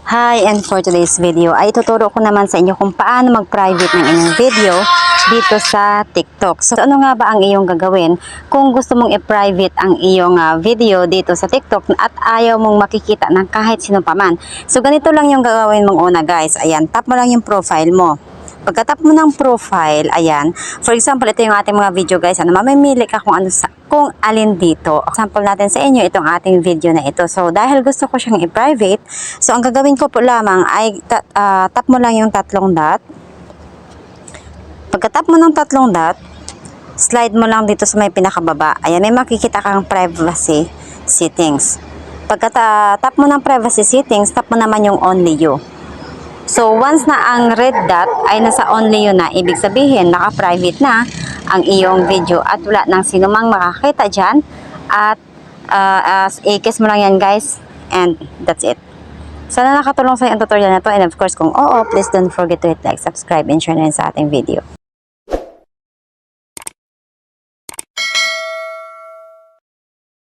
Hi, and for today's video ay tuturo ko naman sa inyo kung paano mag-private ng inyong video dito sa TikTok. So ano nga ba ang iyong gagawin kung gusto mong i-private ang iyong video dito sa TikTok at ayaw mong makikita ng kahit sino pa man. So ganito lang yung gagawin mong una guys. Ayan, tap mo lang yung profile mo. Pagka-tap mo ng profile, ayan, for example, ito yung ating mga video guys, mamimili ka kung alin dito. Example natin sa inyo, itong ating video na ito. So, dahil gusto ko siyang i-private, so ang gagawin ko po lamang ay tap mo lang yung tatlong dot. Pagka-tap mo ng tatlong dot, slide mo lang dito sa may pinakababa. Ayan, may makikita kang privacy settings. Pagka-tap mo ng privacy settings, tap mo naman yung only you. So, once na ang red dot ay nasa only you na, ibig sabihin, naka-private na ang iyong video at wala nang sino mang makakita dyan. At i-kiss mo lang yan guys. And that's it. Sana nakatulong sa iyo ang tutorial na to. And of course, kung oo, please don't forget to hit like, subscribe, and share na rin sa ating video.